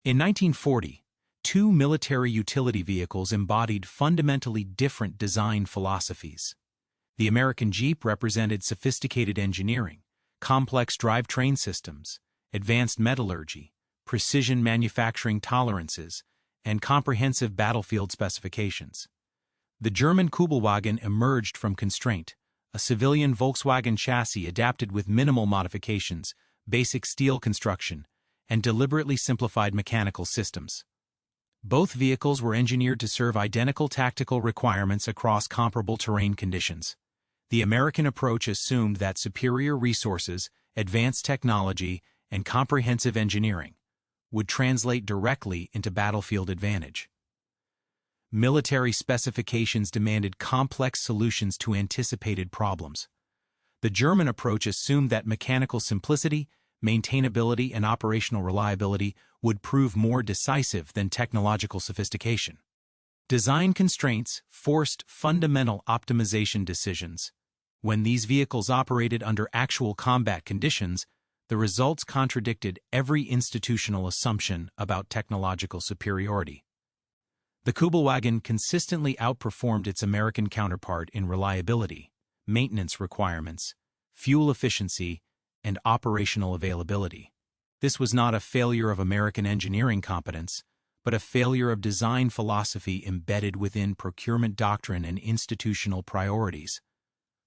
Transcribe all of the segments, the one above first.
In 1940, two military utility vehicles embodied fundamentally different design philosophies. The American Jeep represented sophisticated engineering, complex drivetrain systems, advanced metallurgy, precision manufacturing tolerances, and comprehensive battlefield specifications. The German Kübelwagen emerged from constraint, a civilian Volkswagen chassis adapted with minimal modifications, basic steel construction, and deliberately simplified mechanical systems. Both vehicles were engineered to serve identical tactical requirements across comparable terrain conditions. The American approach assumed that superior resources, advanced technology, and comprehensive engineering would translate directly into battlefield advantage. Military specifications demanded complex solutions to anticipated problems. The German approach assumed that mechanical simplicity, maintainability, and operational reliability would prove more decisive than technological sophistication. Design constraints forced fundamental optimization decisions. When these vehicles operated under actual combat conditions, the results contradicted every institutional assumption about technological superiority. The Kübelwagen consistently outperformed its American counterpart in reliability, maintenance requirements, fuel efficiency, and operational availability. This was not a failure of American engineering competence, but a failure of design philosophy embedded within procurement doctrine and institutional priorities.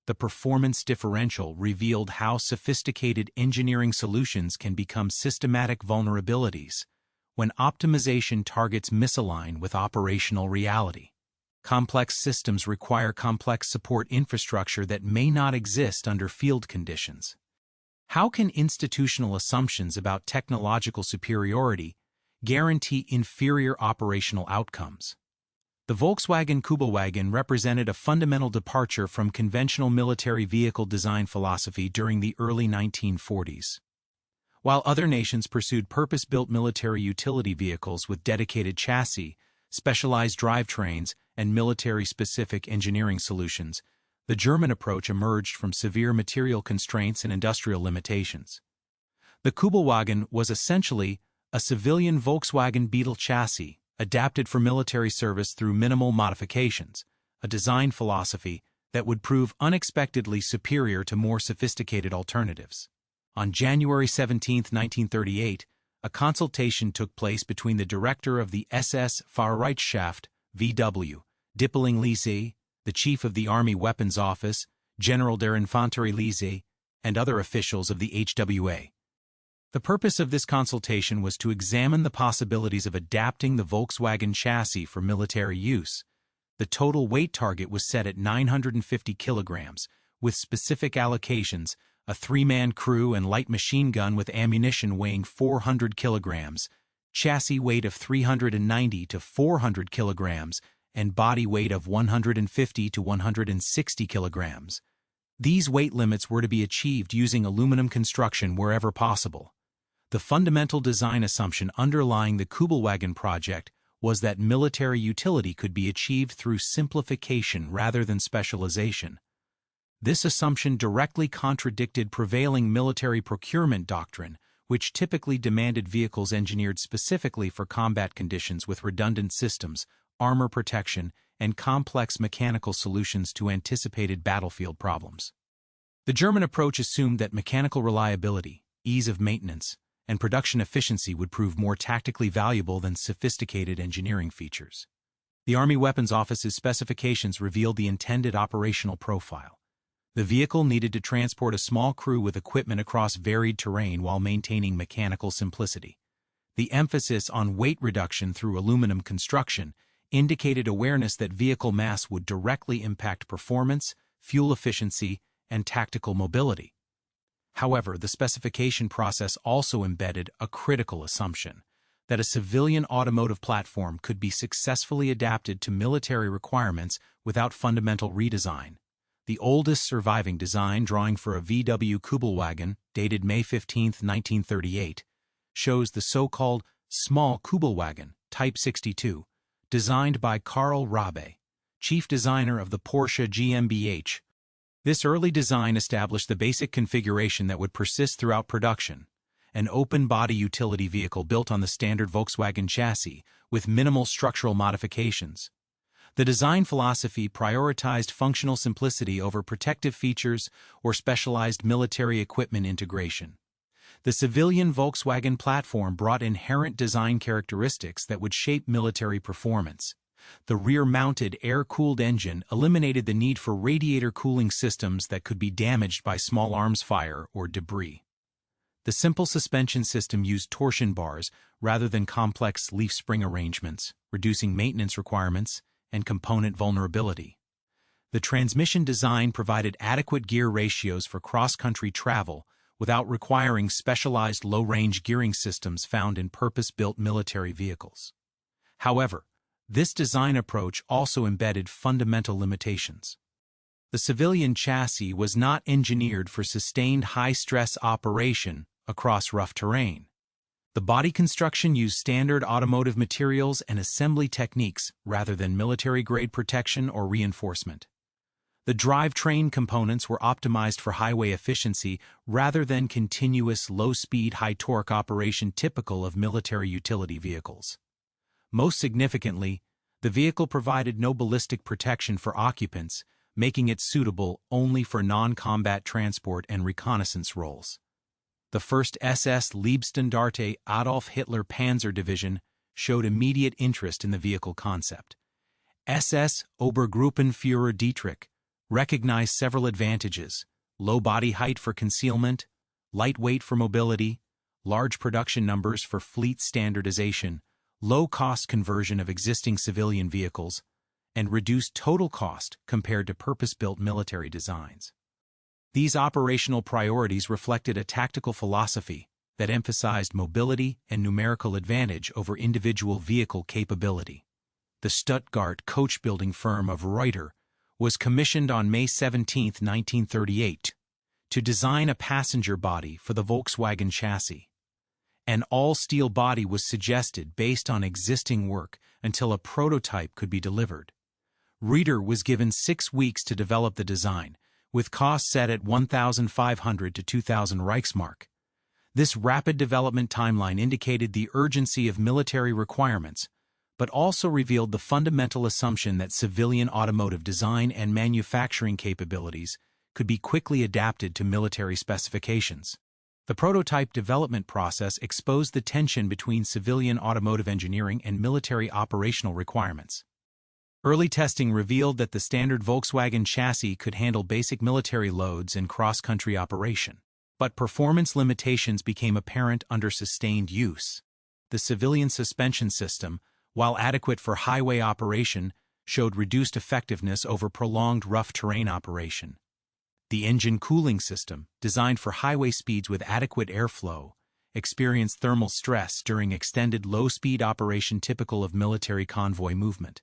The performance differential revealed how sophisticated engineering solutions can become systematic vulnerabilities when optimization targets misalign with operational reality. Complex systems require complex support infrastructure that may not exist under field conditions. How can institutional assumptions about technological superiority guarantee inferior operational outcomes? The Volkswagen Kübelwagen represented a fundamental departure from conventional military vehicle design philosophy during the early 1940s. While other nations pursued purpose-built military utility vehicles with dedicated chassis, specialized drivetrains, and military-specific engineering solutions, the German approach emerged from severe material constraints and industrial limitations. The Kübelwagen was essentially a civilian Volkswagen Beetle chassis adapted for military service through minimal modifications, a design philosophy that would prove unexpectedly superior to more sophisticated alternatives. On January 17, 1938, a consultation took place between the director of the SS Fahrerreichschaft (VW), Dippeling Lise, the chief of the Army Weapons Office, General der Infanterie Lise, and other officials of the HWA. The purpose of this consultation was to examine the possibilities of adapting the Volkswagen chassis for military use. The total weight target was set at 950 kilograms, with specific allocations: a three-man crew and light machine gun with ammunition weighing 400 kilograms, chassis weight of 390 to 400 kilograms, and body weight of 150 to 160 kilograms. These weight limits were to be achieved using aluminum construction wherever possible. The fundamental design assumption underlying the Kübelwagen project was that military utility could be achieved through simplification rather than specialization. This assumption directly contradicted prevailing military procurement doctrine, which typically demanded vehicles engineered specifically for combat conditions with redundant systems, armor protection, and complex mechanical solutions to anticipated battlefield problems. The German approach assumed that mechanical reliability, ease of maintenance, and production efficiency would prove more tactically valuable than sophisticated engineering features. The Army Weapons Office's specifications revealed the intended operational profile. The vehicle needed to transport a small crew with equipment across varied terrain while maintaining mechanical simplicity. The emphasis on weight reduction through aluminum construction indicated awareness that vehicle mass would directly impact performance, fuel efficiency, and tactical mobility. However, the specification process also embedded a critical assumption that a civilian automotive platform could be successfully adapted to military requirements without fundamental redesign. The oldest surviving design drawing for a VW Kübelwagen, dated May 15, 1938, shows the so-called small Kübelwagen, Type 62, designed by Karl Rabe, chief designer of the Porsche GmbH. This early design established the basic configuration that would persist throughout production, an open-body utility vehicle built on the standard Volkswagen chassis, with minimal structural modifications. The design philosophy prioritized functional simplicity over protective features or specialized military equipment integration. The civilian Volkswagen platform brought inherent design characteristics that would shape military performance. The rear-mounted air-cooled engine eliminated the need for radiator cooling systems that could be damaged by small arms fire or debris. The simple suspension system used torsion bars rather than complex leaf spring arrangements, reducing maintenance requirements and component vulnerability. The transmission design provided adequate gear ratios for cross-country travel without requiring specialized low-range gearing systems found in purpose-built military vehicles. However, this design approach also embedded fundamental limitations. The civilian chassis was not engineered for sustained high-stress operation across rough terrain. The body construction used standard automotive materials and assembly techniques rather than military-grade protection or reinforcement. The drivetrain components were optimized for highway efficiency rather than continuous low-speed, high-torque operation typical of military utility vehicles. Most significantly, the vehicle provided no ballistic protection for occupants, making it suitable only for non-combat transport and reconnaissance roles. The 1st SS Leibstandarte Adolf Hitler Panzer Division showed immediate interest in the vehicle concept. SS Obergruppenführer Dietrich recognized several advantages: low body height for concealment, lightweight for mobility, large production numbers for fleet standardization, low-cost conversion of existing civilian vehicles, and reduced total cost compared to purpose-built military designs. These operational priorities reflected a tactical philosophy that emphasized mobility and numerical advantage over individual vehicle capability. The Stuttgart coach-building firm of Reuter was commissioned on May 17, 1938, to design a passenger body for the Volkswagen chassis. An all-steel body was suggested based on existing work until a prototype could be delivered. Reuter was given 6 weeks to develop the design, with costs set at 1,500 to 2,000 Reichsmark. This rapid development timeline indicated the urgency of military requirements, but also revealed the fundamental assumption that civilian automotive design and manufacturing capabilities could be quickly adapted to military specifications. The prototype development process exposed the tension between civilian automotive engineering and military operational requirements. Early testing revealed that the standard Volkswagen chassis could handle basic military loads in cross-country operation, but performance limitations became apparent under sustained use. The civilian suspension system, while adequate for highway operation, showed reduced effectiveness over prolonged rough terrain operation. The engine cooling system, designed for highway speeds with adequate airflow, experienced thermal stress during extended low-speed operation typical of military convoy movement.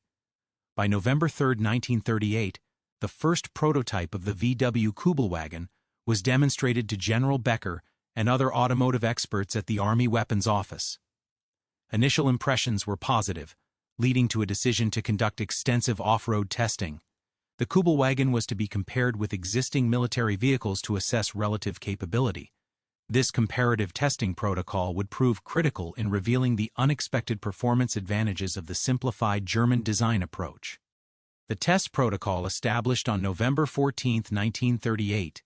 By November 3, 1938, the first prototype of the VW Kübelwagen was demonstrated to General Becker and other automotive experts at the Army Weapons Office. Initial impressions were positive, leading to a decision to conduct extensive off-road testing. The Kübelwagen was to be compared with existing military vehicles to assess relative capability. This comparative testing protocol would prove critical in revealing the unexpected performance advantages of the simplified German design approach. The test protocol, established on November 14, 1938,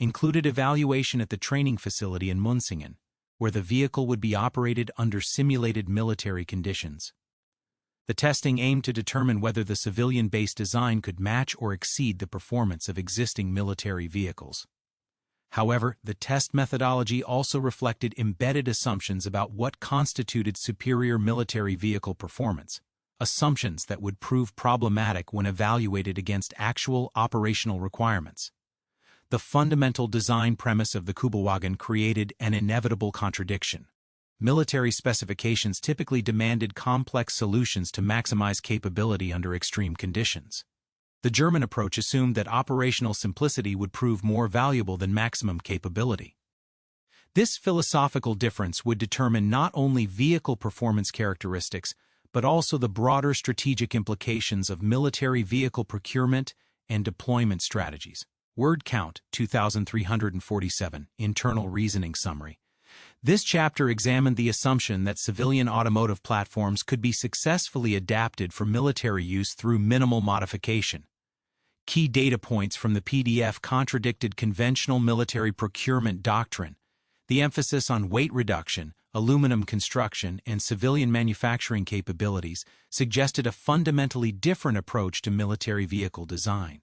included evaluation at the training facility in Munsingen, where the vehicle would be operated under simulated military conditions. The testing aimed to determine whether the civilian-based design could match or exceed the performance of existing military vehicles. However, the test methodology also reflected embedded assumptions about what constituted superior military vehicle performance, assumptions that would prove problematic when evaluated against actual operational requirements. The fundamental design premise of the Kübelwagen created an inevitable contradiction. Military specifications typically demanded complex solutions to maximize capability under extreme conditions. The German approach assumed that operational simplicity would prove more valuable than maximum capability. This philosophical difference would determine not only vehicle performance characteristics, but also the broader strategic implications of military vehicle procurement and deployment strategies. Word count 2,347. Internal reasoning summary. This chapter examined the assumption that civilian automotive platforms could be successfully adapted for military use through minimal modification. Key data points from the PDF contradicted conventional military procurement doctrine. The emphasis on weight reduction, aluminum construction, and civilian manufacturing capabilities suggested a fundamentally different approach to military vehicle design.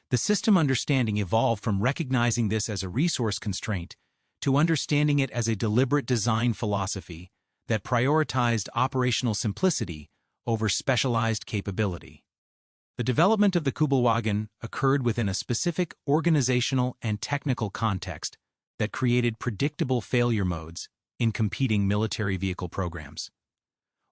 The system understanding evolved from recognizing this as a resource constraint to understanding it as a deliberate design philosophy that prioritized operational simplicity over specialized capability. The development of the Kübelwagen occurred within a specific organizational and technical context that created predictable failure modes in competing military vehicle programs.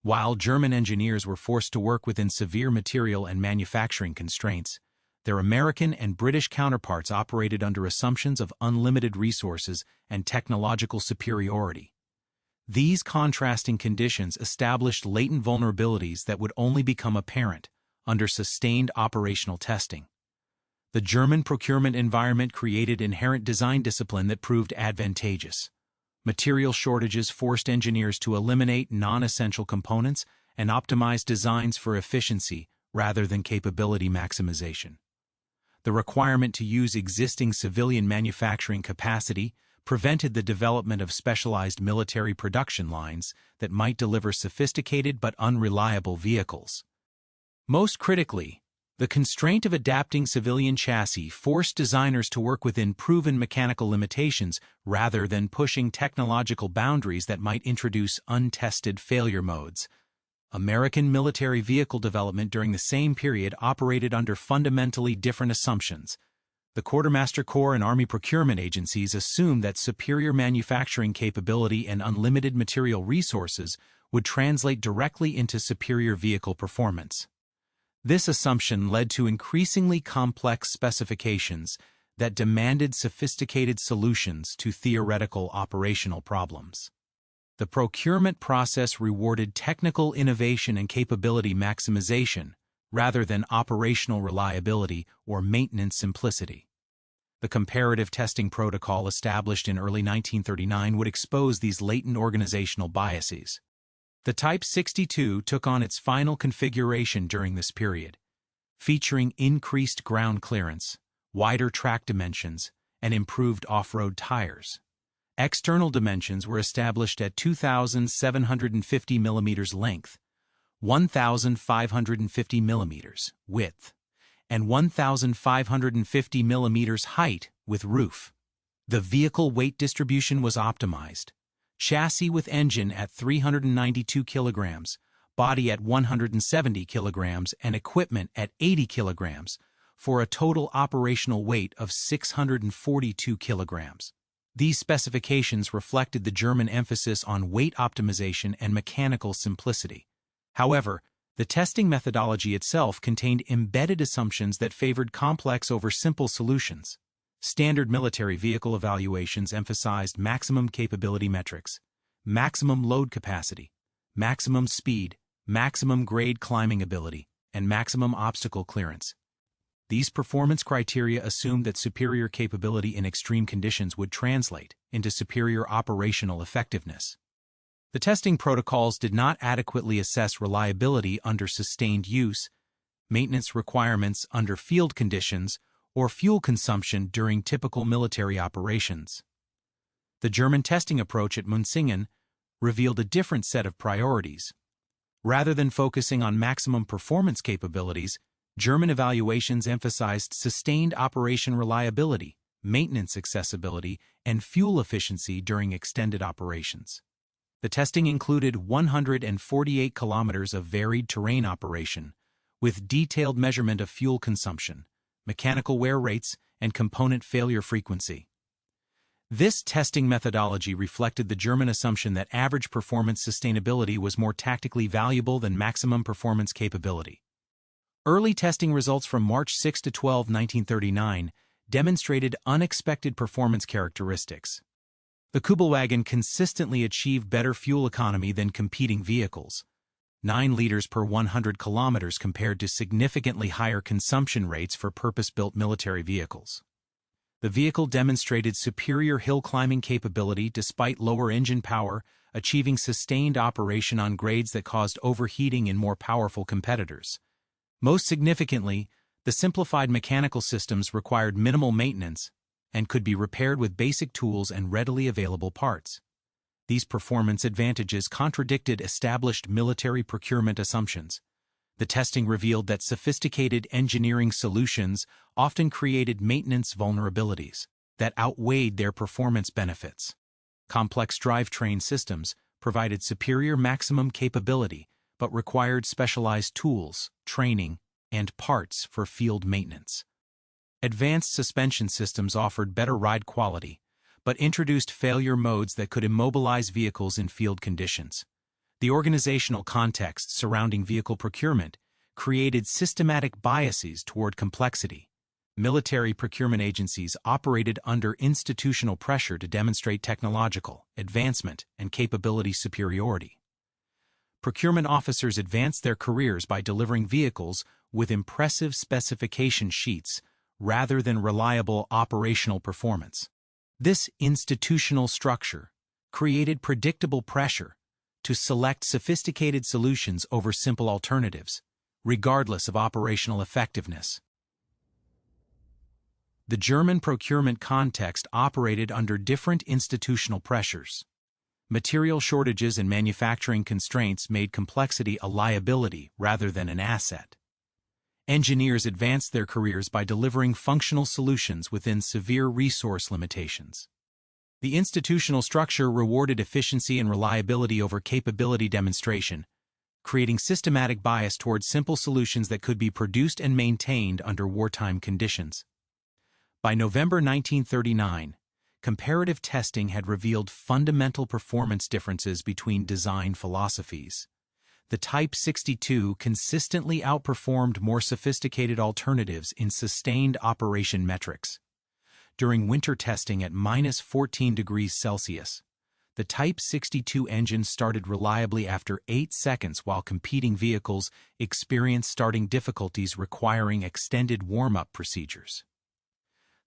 While German engineers were forced to work within severe material and manufacturing constraints, their American and British counterparts operated under assumptions of unlimited resources and technological superiority. These contrasting conditions established latent vulnerabilities that would only become apparent under sustained operational testing. The German procurement environment created inherent design discipline that proved advantageous. Material shortages forced engineers to eliminate non-essential components and optimize designs for efficiency rather than capability maximization. The requirement to use existing civilian manufacturing capacity prevented the development of specialized military production lines that might deliver sophisticated but unreliable vehicles. Most critically, the constraint of adapting civilian chassis forced designers to work within proven mechanical limitations rather than pushing technological boundaries that might introduce untested failure modes. American military vehicle development during the same period operated under fundamentally different assumptions. The Quartermaster Corps and Army procurement agencies assumed that superior manufacturing capability and unlimited material resources would translate directly into superior vehicle performance. This assumption led to increasingly complex specifications that demanded sophisticated solutions to theoretical operational problems. The procurement process rewarded technical innovation and capability maximization rather than operational reliability or maintenance simplicity. The comparative testing protocol established in early 1939 would expose these latent organizational biases. The Type 62 took on its final configuration during this period, featuring increased ground clearance, wider track dimensions, and improved off-road tires. External dimensions were established at 2,750 mm length, 1,550 mm width, and 1,550 mm height with roof. The vehicle weight distribution was optimized. Chassis with engine at 392 kilograms, body at 170 kilograms, and equipment at 80 kilograms, for a total operational weight of 642 kilograms. These specifications reflected the German emphasis on weight optimization and mechanical simplicity. However, the testing methodology itself contained embedded assumptions that favored complex over simple solutions. Standard military vehicle evaluations emphasized maximum capability metrics, maximum load capacity, maximum speed, maximum grade climbing ability, and maximum obstacle clearance. These performance criteria assumed that superior capability in extreme conditions would translate into superior operational effectiveness. The testing protocols did not adequately assess reliability under sustained use, maintenance requirements under field conditions, or fuel consumption during typical military operations. The German testing approach at Munsingen revealed a different set of priorities. Rather than focusing on maximum performance capabilities, German evaluations emphasized sustained operation reliability, maintenance accessibility, and fuel efficiency during extended operations. The testing included 148 kilometers of varied terrain operation, with detailed measurement of fuel consumption, mechanical wear rates, and component failure frequency. This testing methodology reflected the German assumption that average performance sustainability was more tactically valuable than maximum performance capability. Early testing results from March 6 to 12, 1939 demonstrated unexpected performance characteristics. The Kübelwagen consistently achieved better fuel economy than competing vehicles, 9 liters per 100 kilometers compared to significantly higher consumption rates for purpose-built military vehicles. The vehicle demonstrated superior hill climbing capability despite lower engine power, achieving sustained operation on grades that caused overheating in more powerful competitors. Most significantly, the simplified mechanical systems required minimal maintenance and could be repaired with basic tools and readily available parts. These performance advantages contradicted established military procurement assumptions. The testing revealed that sophisticated engineering solutions often created maintenance vulnerabilities that outweighed their performance benefits. Complex drivetrain systems provided superior maximum capability but required specialized tools, training, and parts for field maintenance. Advanced suspension systems offered better ride quality, but introduced failure modes that could immobilize vehicles in field conditions. The organizational context surrounding vehicle procurement created systematic biases toward complexity. Military procurement agencies operated under institutional pressure to demonstrate technological advancement and capability superiority. Procurement officers advanced their careers by delivering vehicles with impressive specification sheets rather than reliable operational performance. This institutional structure created predictable pressure to select sophisticated solutions over simple alternatives, regardless of operational effectiveness. The German procurement context operated under different institutional pressures. Material shortages and manufacturing constraints made complexity a liability rather than an asset. Engineers advanced their careers by delivering functional solutions within severe resource limitations. The institutional structure rewarded efficiency and reliability over capability demonstration, creating systematic bias towards simple solutions that could be produced and maintained under wartime conditions. By November 1939, comparative testing had revealed fundamental performance differences between design philosophies. The Type 62 consistently outperformed more sophisticated alternatives in sustained operation metrics. During winter testing at -14°C, the Type 62 engine started reliably after 8 seconds while competing vehicles experienced starting difficulties requiring extended warm-up procedures.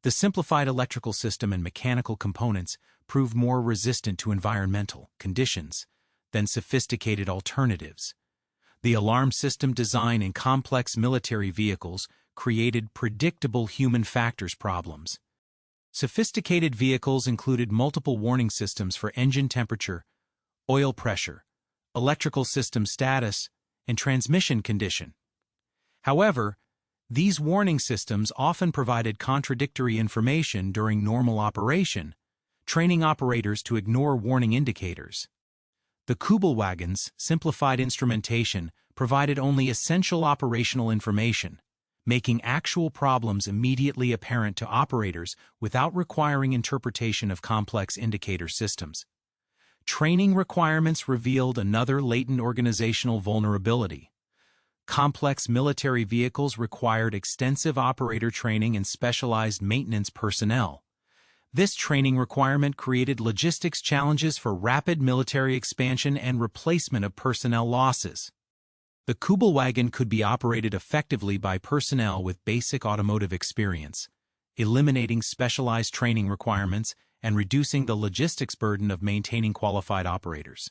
The simplified electrical system and mechanical components proved more resistant to environmental conditions than sophisticated alternatives. The alarm system design in complex military vehicles created predictable human factors problems. Sophisticated vehicles included multiple warning systems for engine temperature, oil pressure, electrical system status, and transmission condition. However, these warning systems often provided contradictory information during normal operation, training operators to ignore warning indicators. The Kübelwagen's simplified instrumentation provided only essential operational information, making actual problems immediately apparent to operators without requiring interpretation of complex indicator systems. Training requirements revealed another latent organizational vulnerability. Complex military vehicles required extensive operator training and specialized maintenance personnel. This training requirement created logistics challenges for rapid military expansion and replacement of personnel losses. The Kübelwagen could be operated effectively by personnel with basic automotive experience, eliminating specialized training requirements and reducing the logistics burden of maintaining qualified operators.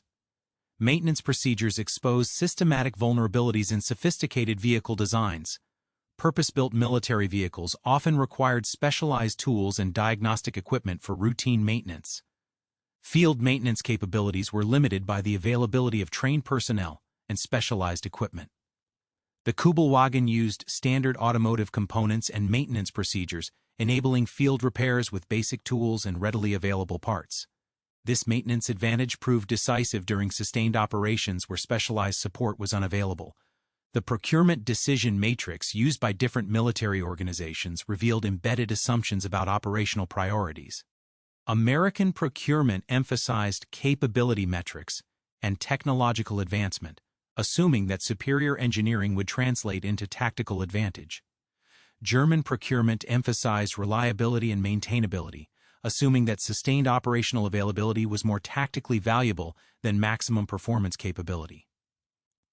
Maintenance procedures exposed systematic vulnerabilities in sophisticated vehicle designs. Purpose-built military vehicles often required specialized tools and diagnostic equipment for routine maintenance. Field maintenance capabilities were limited by the availability of trained personnel and specialized equipment. The Kübelwagen used standard automotive components and maintenance procedures, enabling field repairs with basic tools and readily available parts. This maintenance advantage proved decisive during sustained operations where specialized support was unavailable. The procurement decision matrix used by different military organizations revealed embedded assumptions about operational priorities. American procurement emphasized capability metrics and technological advancement, assuming that superior engineering would translate into tactical advantage. German procurement emphasized reliability and maintainability, assuming that sustained operational availability was more tactically valuable than maximum performance capability.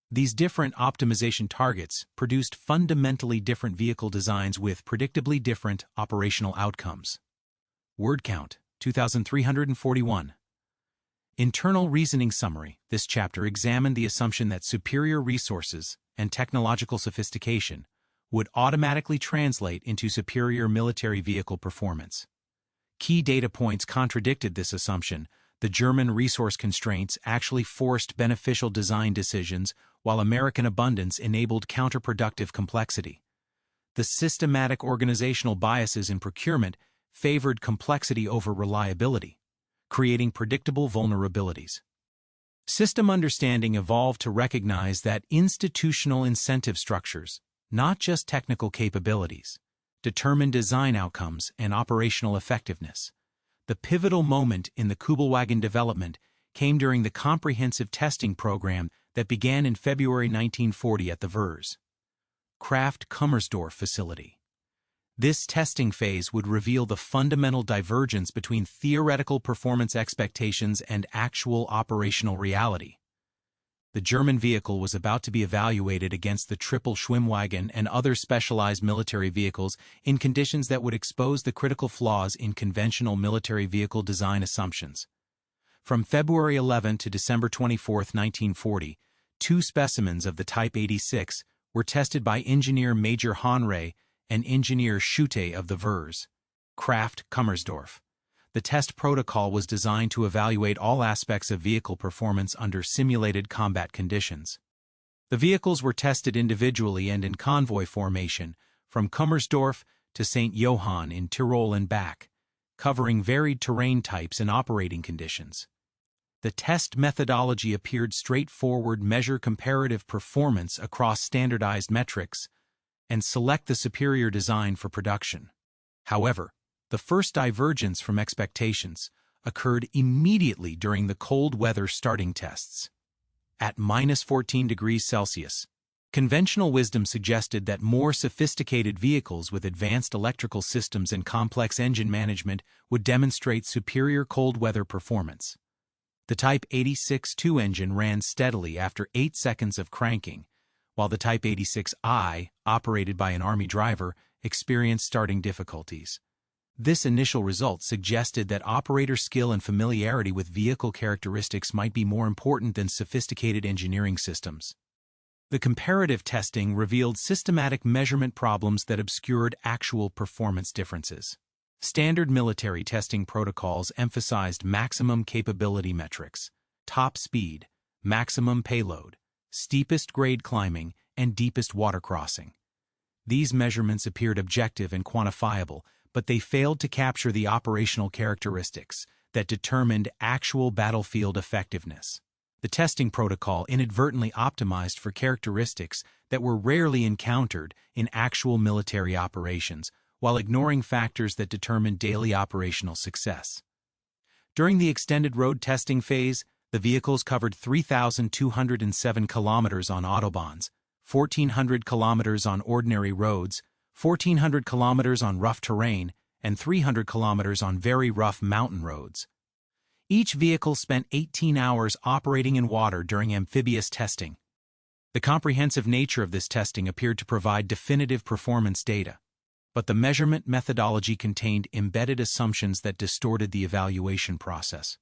These different optimization targets produced fundamentally different vehicle designs with predictably different operational outcomes. Word count, 2,341. Internal reasoning summary. This chapter examined the assumption that superior resources and technological sophistication would automatically translate into superior military vehicle performance. Key data points contradicted this assumption. The German resource constraints actually forced beneficial design decisions, while American abundance enabled counterproductive complexity. The systematic organizational biases in procurement favored complexity over reliability, creating predictable vulnerabilities. System understanding evolved to recognize that institutional incentive structures, not just technical capabilities, determine design outcomes and operational effectiveness. The pivotal moment in the Kübelwagen development came during the comprehensive testing program that began in February 1940 at the Wers. Kraft-Kummersdorf facility. This testing phase would reveal the fundamental divergence between theoretical performance expectations and actual operational reality. The German vehicle was about to be evaluated against the triple Schwimmwagen and other specialized military vehicles in conditions that would expose the critical flaws in conventional military vehicle design assumptions. From February 11 to December 24, 1940, 2 specimens of the Type 86 were tested by engineer Major Honre and engineer Schutte of the Wers. Kraft-Kummersdorf. The test protocol was designed to evaluate all aspects of vehicle performance under simulated combat conditions. The vehicles were tested individually and in convoy formation, from Kummersdorf to St. Johann in Tyrol and back, covering varied terrain types and operating conditions. The test methodology appeared straightforward: measure comparative performance across standardized metrics and select the superior design for production. However, the first divergence from expectations occurred immediately during the cold weather starting tests. At -14 degrees Celsius, conventional wisdom suggested that more sophisticated vehicles with advanced electrical systems and complex engine management would demonstrate superior cold weather performance. The Type 86-2 engine ran steadily after 8 seconds of cranking, while the Type 86I, operated by an Army driver, experienced starting difficulties. This initial result suggested that operator skill and familiarity with vehicle characteristics might be more important than sophisticated engineering systems. The comparative testing revealed systematic measurement problems that obscured actual performance differences. Standard military testing protocols emphasized maximum capability metrics, top speed, maximum payload, steepest grade climbing, and deepest water crossing. These measurements appeared objective and quantifiable, but they failed to capture the operational characteristics that determined actual battlefield effectiveness. The testing protocol inadvertently optimized for characteristics that were rarely encountered in actual military operations, while ignoring factors that determined daily operational success. During the extended road testing phase, the vehicles covered 3,207 kilometers on autobahns, 1,400 kilometers on ordinary roads, 1,400 kilometers on rough terrain, and 300 kilometers on very rough mountain roads. Each vehicle spent 18 hours operating in water during amphibious testing. The comprehensive nature of this testing appeared to provide definitive performance data, but the measurement methodology contained embedded assumptions that distorted the evaluation process.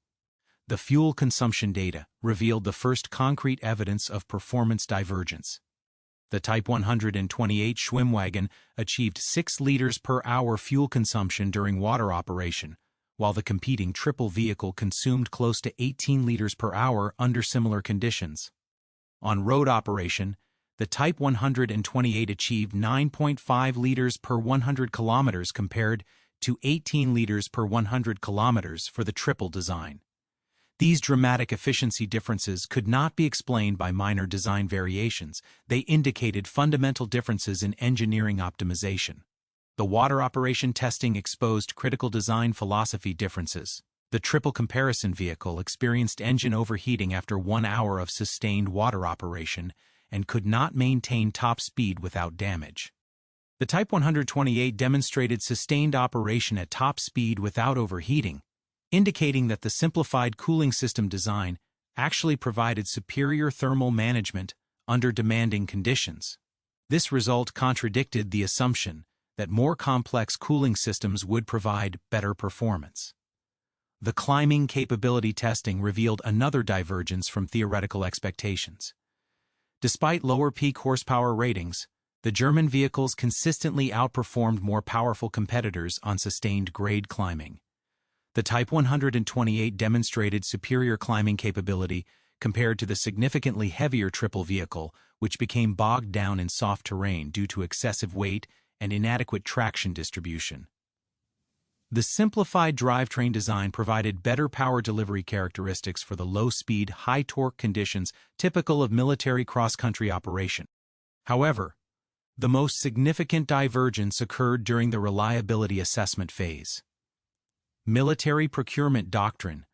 The fuel consumption data revealed the first concrete evidence of performance divergence. The Type 128 Schwimmwagen achieved 6 liters per hour fuel consumption during water operation, while the competing triple vehicle consumed close to 18 liters per hour under similar conditions. On road operation, the Type 128 achieved 9.5 liters per 100 kilometers compared to 18 liters per 100 kilometers for the triple design. These dramatic efficiency differences could not be explained by minor design variations. They indicated fundamental differences in engineering optimization. The water operation testing exposed critical design philosophy differences. The triple comparison vehicle experienced engine overheating after 1 hour of sustained water operation and could not maintain top speed without damage. The Type 128 demonstrated sustained operation at top speed without overheating, indicating that the simplified cooling system design actually provided superior thermal management under demanding conditions. This result contradicted the assumption that more complex cooling systems would provide better performance. The climbing capability testing revealed another divergence from theoretical expectations. Despite lower peak horsepower ratings, the German vehicles consistently outperformed more powerful competitors on sustained grade climbing. The Type 128 demonstrated superior climbing capability compared to the significantly heavier triple vehicle, which became bogged down in soft terrain due to excessive weight and inadequate traction distribution. The simplified drivetrain design provided better power delivery characteristics for the low-speed, high-torque conditions typical of military cross-country operation. However, the most significant divergence occurred during the reliability assessment phase. Military procurement doctrine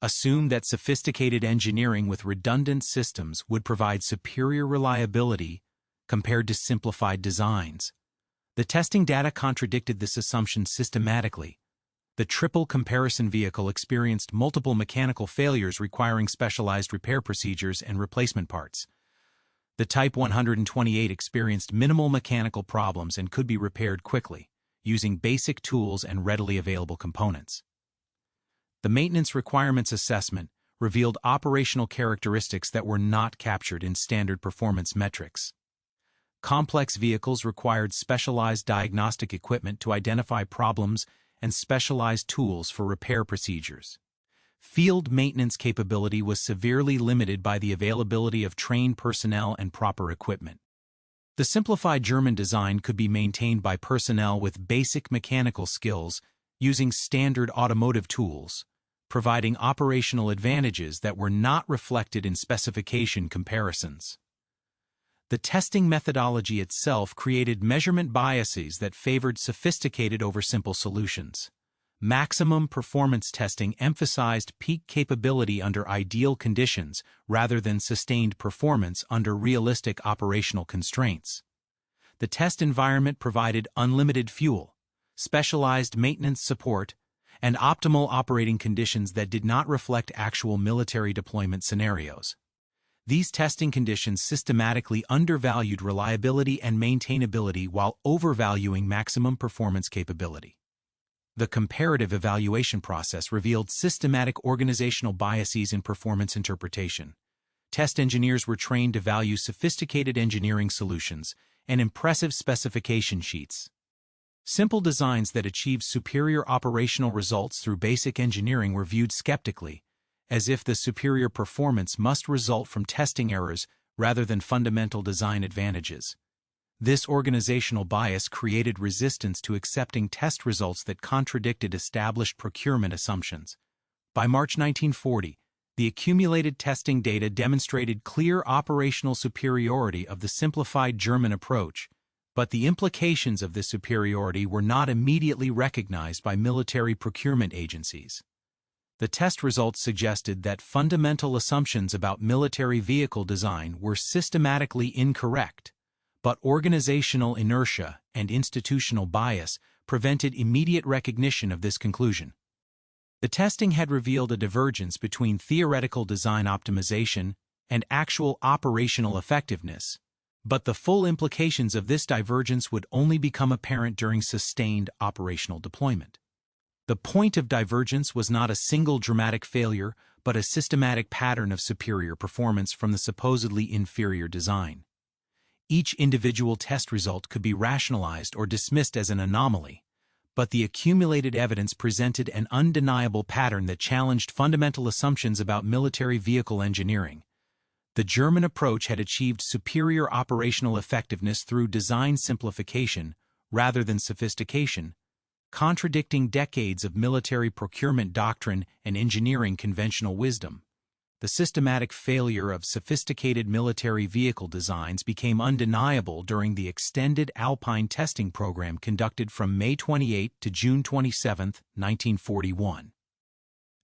assumed that sophisticated engineering with redundant systems would provide superior reliability compared to simplified designs. The testing data contradicted this assumption systematically. The triple comparison vehicle experienced multiple mechanical failures requiring specialized repair procedures and replacement parts. The Type 128 experienced minimal mechanical problems and could be repaired quickly, using basic tools and readily available components. The Maintenance Requirements Assessment revealed operational characteristics that were not captured in standard performance metrics. Complex vehicles required specialized diagnostic equipment to identify problems and specialized tools for repair procedures. Field maintenance capability was severely limited by the availability of trained personnel and proper equipment. The simplified German design could be maintained by personnel with basic mechanical skills using standard automotive tools, providing operational advantages that were not reflected in specification comparisons. The testing methodology itself created measurement biases that favored sophisticated over simple solutions. Maximum performance testing emphasized peak capability under ideal conditions rather than sustained performance under realistic operational constraints. The test environment provided unlimited fuel, specialized maintenance support, and optimal operating conditions that did not reflect actual military deployment scenarios. These testing conditions systematically undervalued reliability and maintainability while overvaluing maximum performance capability. The comparative evaluation process revealed systematic organizational biases in performance interpretation. Test engineers were trained to value sophisticated engineering solutions and impressive specification sheets. Simple designs that achieved superior operational results through basic engineering were viewed skeptically, as if the superior performance must result from testing errors rather than fundamental design advantages. This organizational bias created resistance to accepting test results that contradicted established procurement assumptions. By March 1940, the accumulated testing data demonstrated clear operational superiority of the simplified German approach, but the implications of this superiority were not immediately recognized by military procurement agencies. The test results suggested that fundamental assumptions about military vehicle design were systematically incorrect, but organizational inertia and institutional bias prevented immediate recognition of this conclusion. The testing had revealed a divergence between theoretical design optimization and actual operational effectiveness, but the full implications of this divergence would only become apparent during sustained operational deployment. The point of divergence was not a single dramatic failure, but a systematic pattern of superior performance from the supposedly inferior design. Each individual test result could be rationalized or dismissed as an anomaly, but the accumulated evidence presented an undeniable pattern that challenged fundamental assumptions about military vehicle engineering. The German approach had achieved superior operational effectiveness through design simplification rather than sophistication, contradicting decades of military procurement doctrine and engineering conventional wisdom. The systematic failure of sophisticated military vehicle designs became undeniable during the extended Alpine testing program conducted from May 28 to June 27, 1941.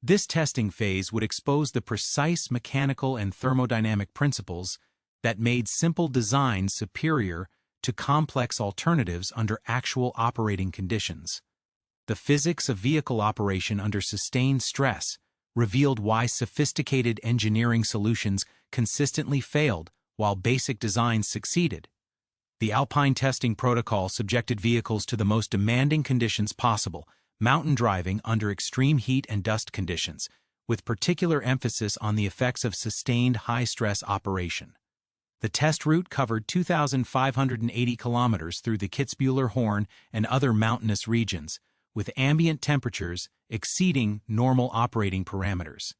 This testing phase would expose the precise mechanical and thermodynamic principles that made simple designs superior to complex alternatives under actual operating conditions. The physics of vehicle operation under sustained stress revealed why sophisticated engineering solutions consistently failed while basic designs succeeded. The Alpine testing protocol subjected vehicles to the most demanding conditions possible, mountain driving under extreme heat and dust conditions, with particular emphasis on the effects of sustained high-stress operation. The test route covered 2,580 kilometers through the Kitzbühler Horn and other mountainous regions, with ambient temperatures exceeding normal operating parameters.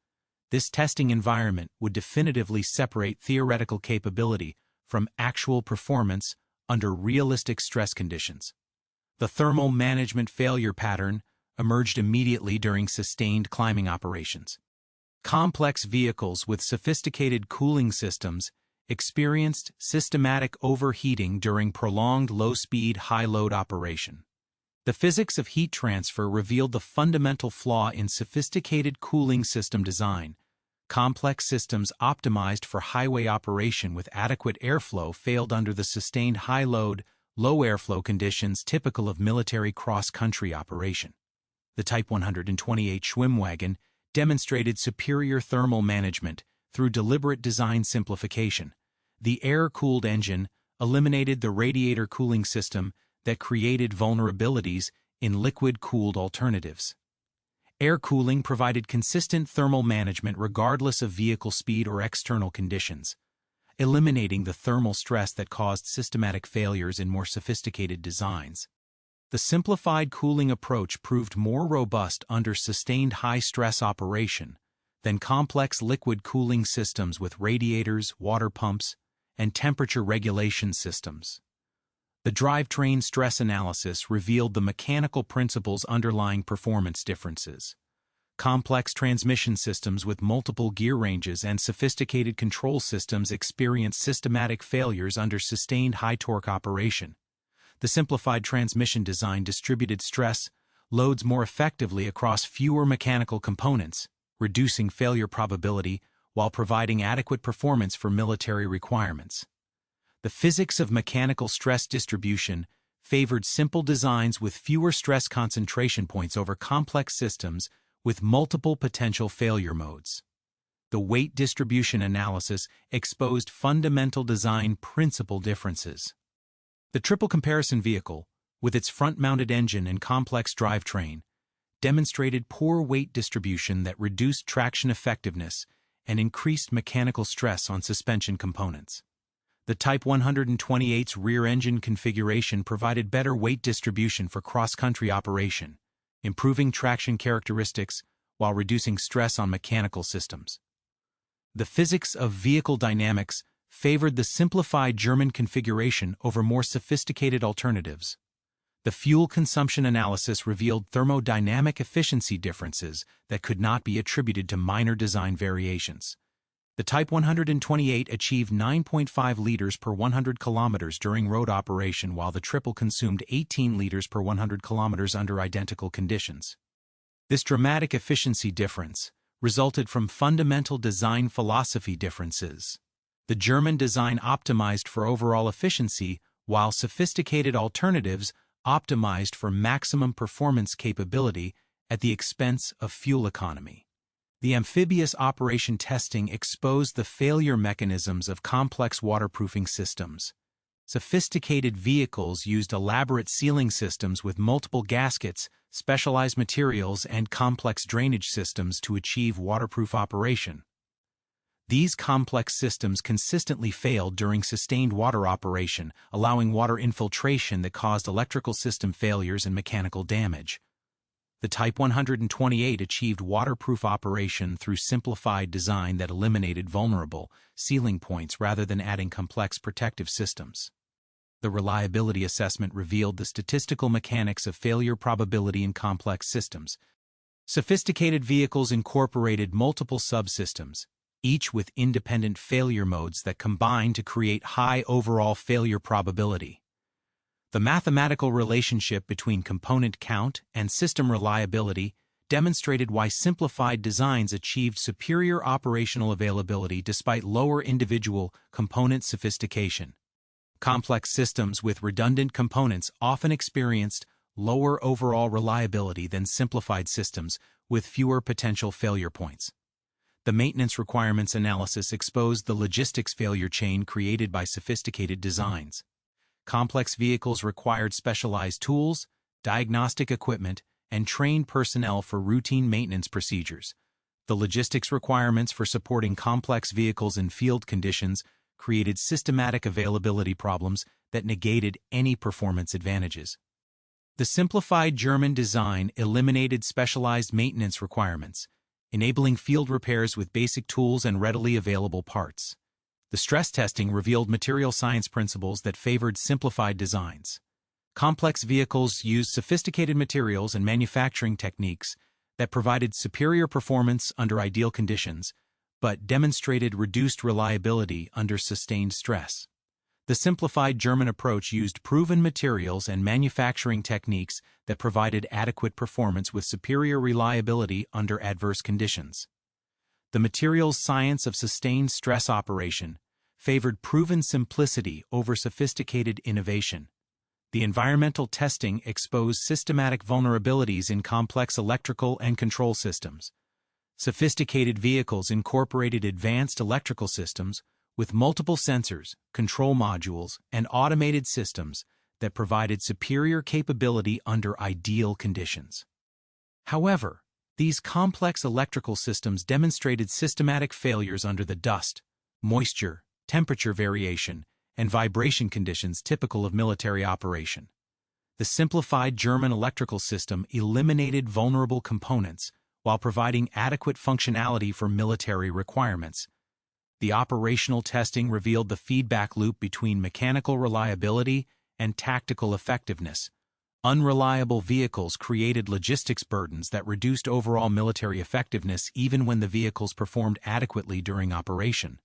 This testing environment would definitively separate theoretical capability from actual performance under realistic stress conditions. The thermal management failure pattern emerged immediately during sustained climbing operations. Complex vehicles with sophisticated cooling systems experienced systematic overheating during prolonged low-speed, high-load operation. The physics of heat transfer revealed the fundamental flaw in sophisticated cooling system design. Complex systems optimized for highway operation with adequate airflow failed under the sustained high-load, low airflow conditions typical of military cross-country operation. The Type 128 Schwimmwagen demonstrated superior thermal management through deliberate design simplification. The air-cooled engine eliminated the radiator cooling system that created vulnerabilities in liquid-cooled alternatives. Air cooling provided consistent thermal management regardless of vehicle speed or external conditions, eliminating the thermal stress that caused systematic failures in more sophisticated designs. The simplified cooling approach proved more robust under sustained high-stress operation than complex liquid cooling systems with radiators, water pumps, and temperature regulation systems. The drivetrain stress analysis revealed the mechanical principles underlying performance differences. Complex transmission systems with multiple gear ranges and sophisticated control systems experienced systematic failures under sustained high-torque operation. The simplified transmission design distributed stress loads more effectively across fewer mechanical components, reducing failure probability while providing adequate performance for military requirements. The physics of mechanical stress distribution favored simple designs with fewer stress concentration points over complex systems with multiple potential failure modes. The weight distribution analysis exposed fundamental design principle differences. The triple comparison vehicle, with its front-mounted engine and complex drivetrain, demonstrated poor weight distribution that reduced traction effectiveness and increased mechanical stress on suspension components. The Type 128's rear-engine configuration provided better weight distribution for cross-country operation, improving traction characteristics while reducing stress on mechanical systems. The physics of vehicle dynamics favored the simplified German configuration over more sophisticated alternatives. The fuel consumption analysis revealed thermodynamic efficiency differences that could not be attributed to minor design variations. The Type 128 achieved 9.5 liters per 100 kilometers during road operation, while the triple consumed 18 liters per 100 kilometers under identical conditions. This dramatic efficiency difference resulted from fundamental design philosophy differences. The German design optimized for overall efficiency, while sophisticated alternatives optimized for maximum performance capability at the expense of fuel economy. The amphibious operation testing exposed the failure mechanisms of complex waterproofing systems. Sophisticated vehicles used elaborate sealing systems with multiple gaskets, specialized materials, and complex drainage systems to achieve waterproof operation. These complex systems consistently failed during sustained water operation, allowing water infiltration that caused electrical system failures and mechanical damage. The Type 128 achieved waterproof operation through simplified design that eliminated vulnerable sealing points rather than adding complex protective systems. The reliability assessment revealed the statistical mechanics of failure probability in complex systems. Sophisticated vehicles incorporated multiple subsystems, each with independent failure modes that combine to create high overall failure probability. The mathematical relationship between component count and system reliability demonstrated why simplified designs achieved superior operational availability despite lower individual component sophistication. Complex systems with redundant components often experienced lower overall reliability than simplified systems with fewer potential failure points. The maintenance requirements analysis exposed the logistics failure chain created by sophisticated designs. Complex vehicles required specialized tools, diagnostic equipment, and trained personnel for routine maintenance procedures. The logistics requirements for supporting complex vehicles in field conditions created systematic availability problems that negated any performance advantages. The simplified German design eliminated specialized maintenance requirements, enabling field repairs with basic tools and readily available parts. The stress testing revealed material science principles that favored simplified designs. Complex vehicles used sophisticated materials and manufacturing techniques that provided superior performance under ideal conditions, but demonstrated reduced reliability under sustained stress. The simplified German approach used proven materials and manufacturing techniques that provided adequate performance with superior reliability under adverse conditions. The materials science of sustained stress operation favored proven simplicity over sophisticated innovation. The environmental testing exposed systematic vulnerabilities in complex electrical and control systems. Sophisticated vehicles incorporated advanced electrical systems with multiple sensors, control modules, and automated systems that provided superior capability under ideal conditions. However, these complex electrical systems demonstrated systematic failures under the dust, moisture, temperature variation, and vibration conditions typical of military operation. The simplified German electrical system eliminated vulnerable components while providing adequate functionality for military requirements. The operational testing revealed the feedback loop between mechanical reliability and tactical effectiveness. Unreliable vehicles created logistics burdens that reduced overall military effectiveness even when the vehicles performed adequately during operation.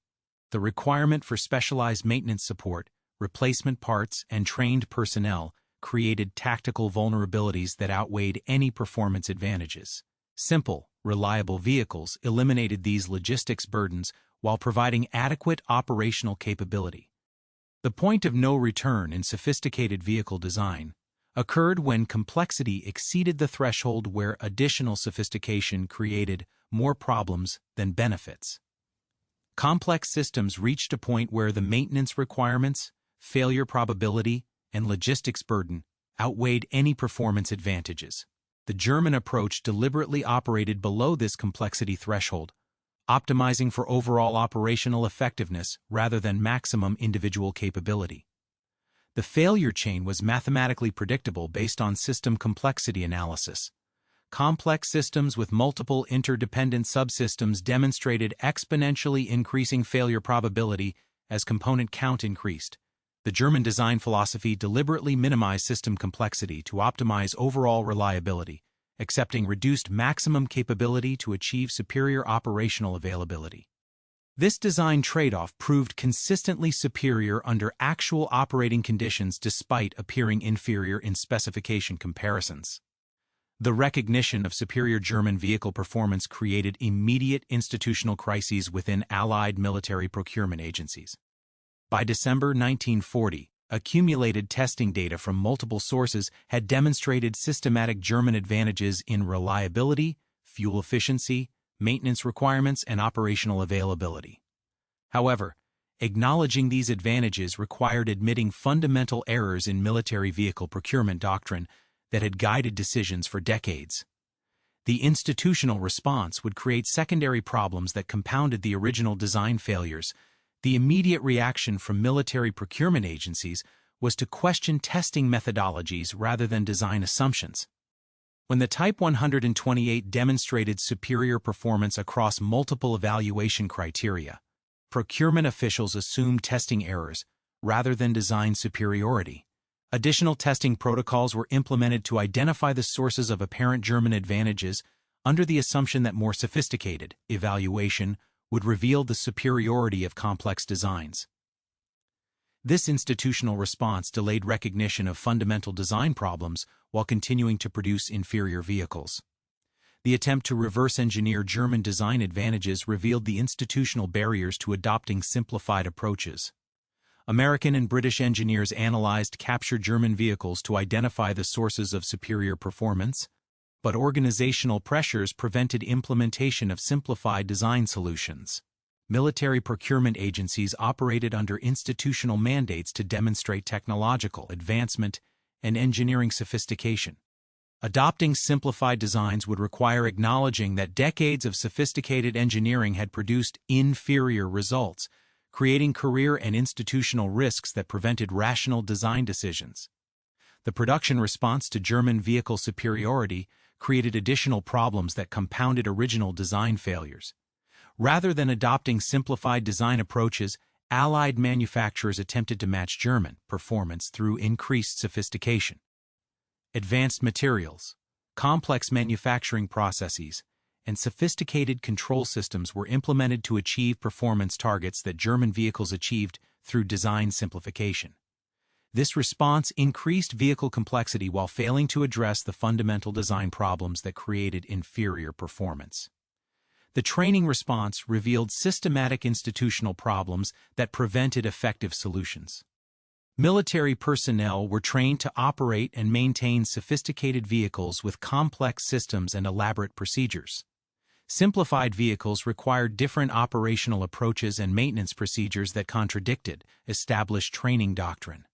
The requirement for specialized maintenance support, replacement parts, and trained personnel created tactical vulnerabilities that outweighed any performance advantages. Simple, reliable vehicles eliminated these logistics burdens while providing adequate operational capability. The point of no return in sophisticated vehicle design occurred when complexity exceeded the threshold where additional sophistication created more problems than benefits. Complex systems reached a point where the maintenance requirements, failure probability, and logistics burden outweighed any performance advantages. The German approach deliberately operated below this complexity threshold, optimizing for overall operational effectiveness rather than maximum individual capability. The failure chain was mathematically predictable based on system complexity analysis. Complex systems with multiple interdependent subsystems demonstrated exponentially increasing failure probability as component count increased. The German design philosophy deliberately minimized system complexity to optimize overall reliability, accepting reduced maximum capability to achieve superior operational availability. This design trade-off proved consistently superior under actual operating conditions despite appearing inferior in specification comparisons. The recognition of superior German vehicle performance created immediate institutional crises within Allied military procurement agencies. By December 1940, accumulated testing data from multiple sources had demonstrated systematic German advantages in reliability, fuel efficiency, maintenance requirements, and operational availability. However, acknowledging these advantages required admitting fundamental errors in military vehicle procurement doctrine that had guided decisions for decades. The institutional response would create secondary problems that compounded the original design failures. The immediate reaction from military procurement agencies was to question testing methodologies rather than design assumptions. When the Type 128 demonstrated superior performance across multiple evaluation criteria, procurement officials assumed testing errors rather than design superiority. Additional testing protocols were implemented to identify the sources of apparent German advantages under the assumption that more sophisticated evaluation would reveal the superiority of complex designs. This institutional response delayed recognition of fundamental design problems while continuing to produce inferior vehicles. The attempt to reverse engineer German design advantages revealed the institutional barriers to adopting simplified approaches. American and British engineers analyzed captured German vehicles to identify the sources of superior performance, but organizational pressures prevented implementation of simplified design solutions. military procurement agencies operated under institutional mandates to demonstrate technological advancement and engineering sophistication. Adopting simplified designs would require acknowledging that decades of sophisticated engineering had produced inferior results, creating career and institutional risks that prevented rational design decisions. The production response to German vehicle superiority created additional problems that compounded original design failures. Rather than adopting simplified design approaches, Allied manufacturers attempted to match German performance through increased sophistication. Advanced materials, complex manufacturing processes, and sophisticated control systems were implemented to achieve performance targets that German vehicles achieved through design simplification. This response increased vehicle complexity while failing to address the fundamental design problems that created inferior performance. The training response revealed systematic institutional problems that prevented effective solutions. Military personnel were trained to operate and maintain sophisticated vehicles with complex systems and elaborate procedures. Simplified vehicles required different operational approaches and maintenance procedures that contradicted established training doctrine.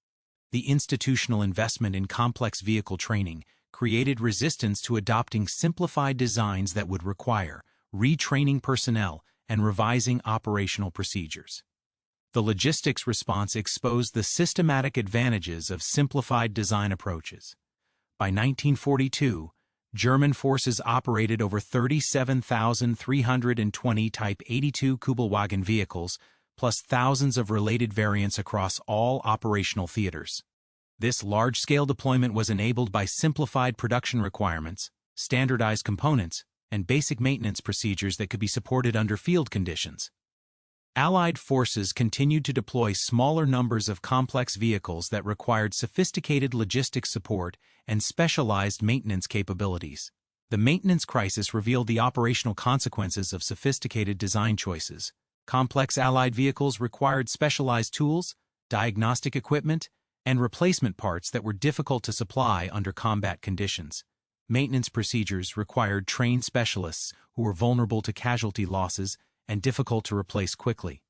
The institutional investment in complex vehicle training created resistance to adopting simplified designs that would require retraining personnel and revising operational procedures. The logistics response exposed the systematic advantages of simplified design approaches. By 1942, German forces operated over 37,320 Type 82 Kübelwagen vehicles, plus thousands of related variants across all operational theaters. This large-scale deployment was enabled by simplified production requirements, standardized components, and basic maintenance procedures that could be supported under field conditions. Allied forces continued to deploy smaller numbers of complex vehicles that required sophisticated logistics support and specialized maintenance capabilities. The maintenance crisis revealed the operational consequences of sophisticated design choices. Complex Allied vehicles required specialized tools, diagnostic equipment, and replacement parts that were difficult to supply under combat conditions. Maintenance procedures required trained specialists who were vulnerable to casualty losses and difficult to replace quickly.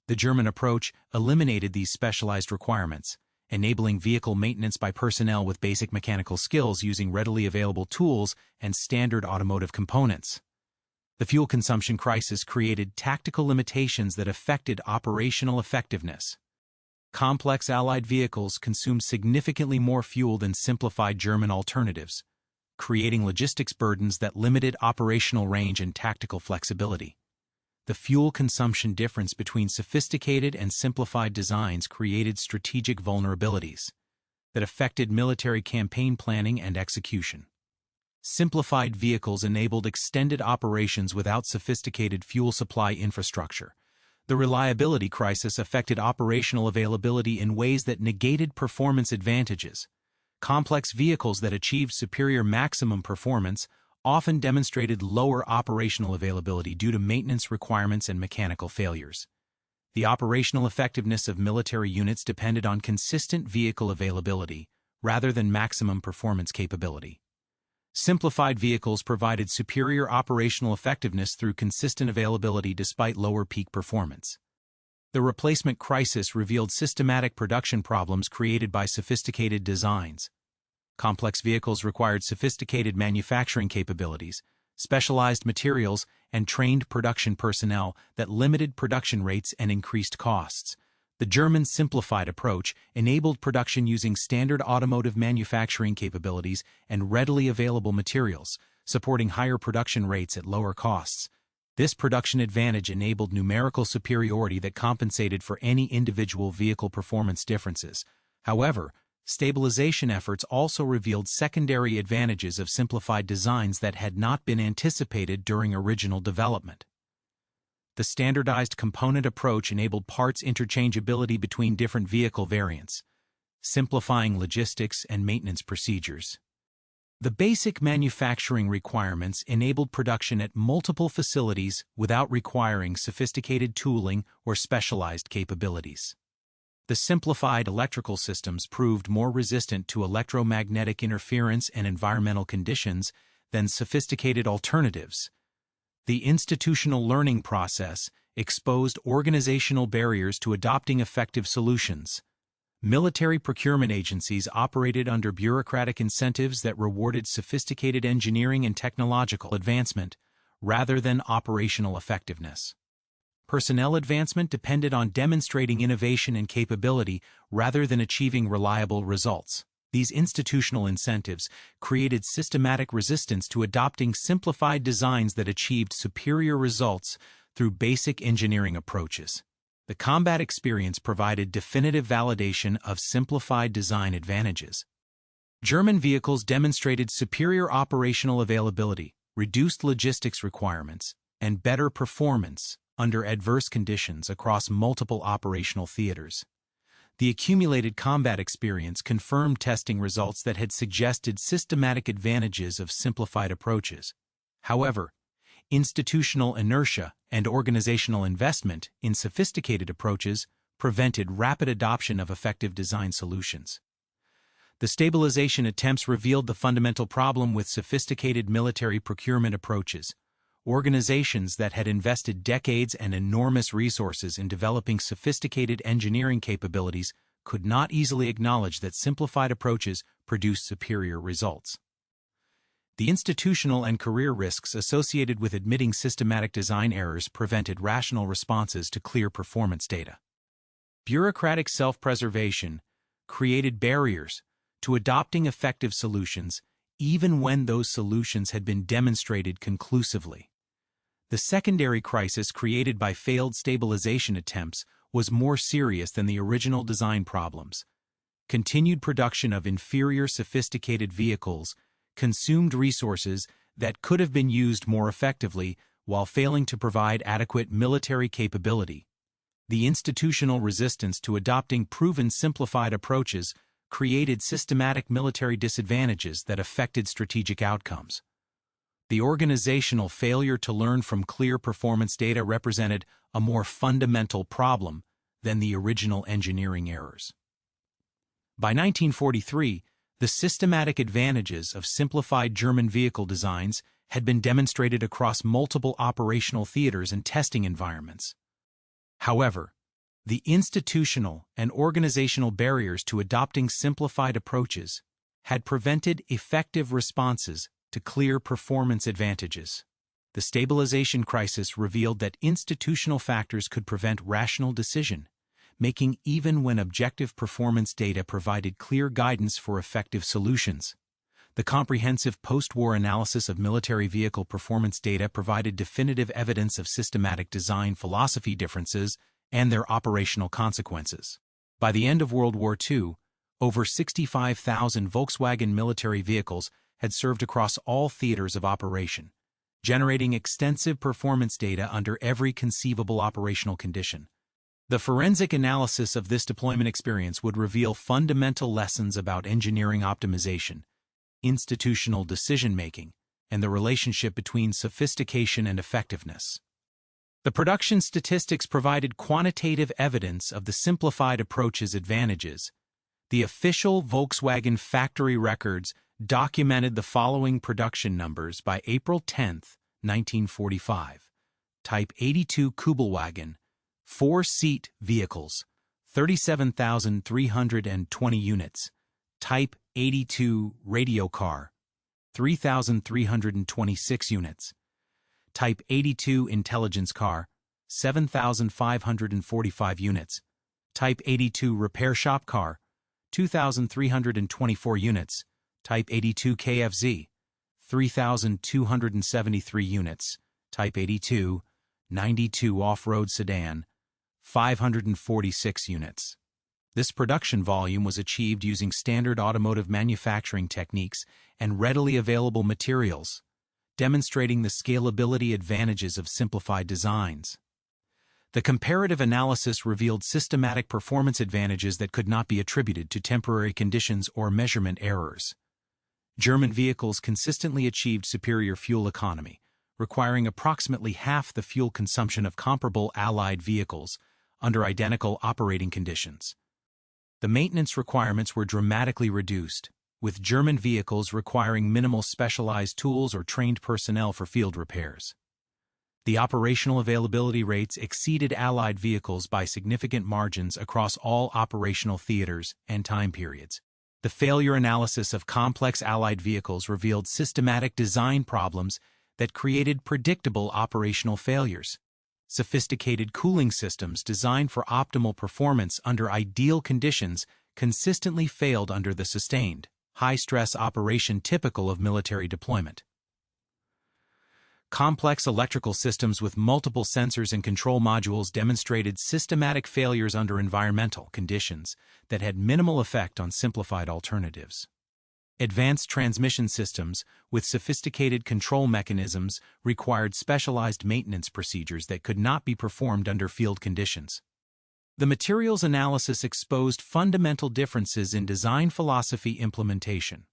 The German approach eliminated these specialized requirements, enabling vehicle maintenance by personnel with basic mechanical skills using readily available tools and standard automotive components. The fuel consumption crisis created tactical limitations that affected operational effectiveness. Complex Allied vehicles consumed significantly more fuel than simplified German alternatives, creating logistics burdens that limited operational range and tactical flexibility. The fuel consumption difference between sophisticated and simplified designs created strategic vulnerabilities that affected military campaign planning and execution. Simplified vehicles enabled extended operations without sophisticated fuel supply infrastructure. The reliability crisis affected operational availability in ways that negated performance advantages. Complex vehicles that achieved superior maximum performance often demonstrated lower operational availability due to maintenance requirements and mechanical failures. The operational effectiveness of military units depended on consistent vehicle availability rather than maximum performance capability. Simplified vehicles provided superior operational effectiveness through consistent availability despite lower peak performance. The replacement crisis revealed systematic production problems created by sophisticated designs. Complex vehicles required sophisticated manufacturing capabilities, specialized materials, and trained production personnel that limited production rates and increased costs. The German simplified approach enabled production using standard automotive manufacturing capabilities and readily available materials, supporting higher production rates at lower costs. This production advantage enabled numerical superiority that compensated for any individual vehicle performance differences. However, stabilization efforts also revealed secondary advantages of simplified designs that had not been anticipated during original development. The standardized component approach enabled parts interchangeability between different vehicle variants, simplifying logistics and maintenance procedures. The basic manufacturing requirements enabled production at multiple facilities without requiring sophisticated tooling or specialized capabilities. The simplified electrical systems proved more resistant to electromagnetic interference and environmental conditions than sophisticated alternatives. The institutional learning process exposed organizational barriers to adopting effective solutions. Military procurement agencies operated under bureaucratic incentives that rewarded sophisticated engineering and technological advancement, rather than operational effectiveness. Personnel advancement depended on demonstrating innovation and capability rather than achieving reliable results. These institutional incentives created systematic resistance to adopting simplified designs that achieved superior results through basic engineering approaches. The combat experience provided definitive validation of simplified design advantages. German vehicles demonstrated superior operational availability, reduced logistics requirements, and better performance under adverse conditions across multiple operational theaters. The accumulated combat experience confirmed testing results that had suggested systematic advantages of simplified approaches. However, institutional inertia and organizational investment in sophisticated approaches prevented rapid adoption of effective design solutions. The stabilization attempts revealed the fundamental problem with sophisticated military procurement approaches. Organizations that had invested decades and enormous resources in developing sophisticated engineering capabilities could not easily acknowledge that simplified approaches produced superior results. The institutional and career risks associated with admitting systematic design errors prevented rational responses to clear performance data. Bureaucratic self-preservation created barriers to adopting effective solutions even when those solutions had been demonstrated conclusively. The secondary crisis created by failed stabilization attempts was more serious than the original design problems. Continued production of inferior sophisticated vehicles consumed resources that could have been used more effectively while failing to provide adequate military capability. The institutional resistance to adopting proven simplified approaches created systematic military disadvantages that affected strategic outcomes. The organizational failure to learn from clear performance data represented a more fundamental problem than the original engineering errors. By 1943, the systematic advantages of simplified German vehicle designs had been demonstrated across multiple operational theaters and testing environments. However, the institutional and organizational barriers to adopting simplified approaches had prevented effective responses to clear performance advantages. The stabilization crisis revealed that institutional factors could prevent rational decision-making even when objective performance data provided clear guidance for effective solutions. The comprehensive post-war analysis of military vehicle performance data provided definitive evidence of systematic design philosophy differences and their operational consequences. By the end of World War II, over 65,000 Volkswagen military vehicles had served across all theaters of operation, generating extensive performance data under every conceivable operational condition. The forensic analysis of this deployment experience would reveal fundamental lessons about engineering optimization, institutional decision-making, and the relationship between sophistication and effectiveness. The production statistics provided quantitative evidence of the simplified approach's advantages. The official Volkswagen factory records documented the following production numbers by April 10, 1945. Type 82 Kübelwagen, 4-seat vehicles, 37,320 units. Type 82 radio car, 3,326 units. Type 82 intelligence car, 7,545 units. Type 82 repair shop car, 2,324 units. Type 82 KFZ, 3,273 units. Type 82, 92 off-road sedan, 546 units. This production volume was achieved using standard automotive manufacturing techniques and readily available materials, demonstrating the scalability advantages of simplified designs. The comparative analysis revealed systematic performance advantages that could not be attributed to temporary conditions or measurement errors. German vehicles consistently achieved superior fuel economy, requiring approximately half the fuel consumption of comparable Allied vehicles under identical operating conditions. The maintenance requirements were dramatically reduced, with German vehicles requiring minimal specialized tools or trained personnel for field repairs. The operational availability rates exceeded Allied vehicles by significant margins across all operational theaters and time periods. The failure analysis of complex Allied vehicles revealed systematic design problems that created predictable operational failures. Sophisticated cooling systems designed for optimal performance under ideal conditions consistently failed under the sustained, high-stress operation typical of military deployment. Complex electrical systems with multiple sensors and control modules demonstrated systematic failures under environmental conditions that had minimal effect on simplified alternatives. Advanced transmission systems with sophisticated control mechanisms required specialized maintenance procedures that could not be performed under field conditions. The materials analysis exposed fundamental differences in design philosophy implementation.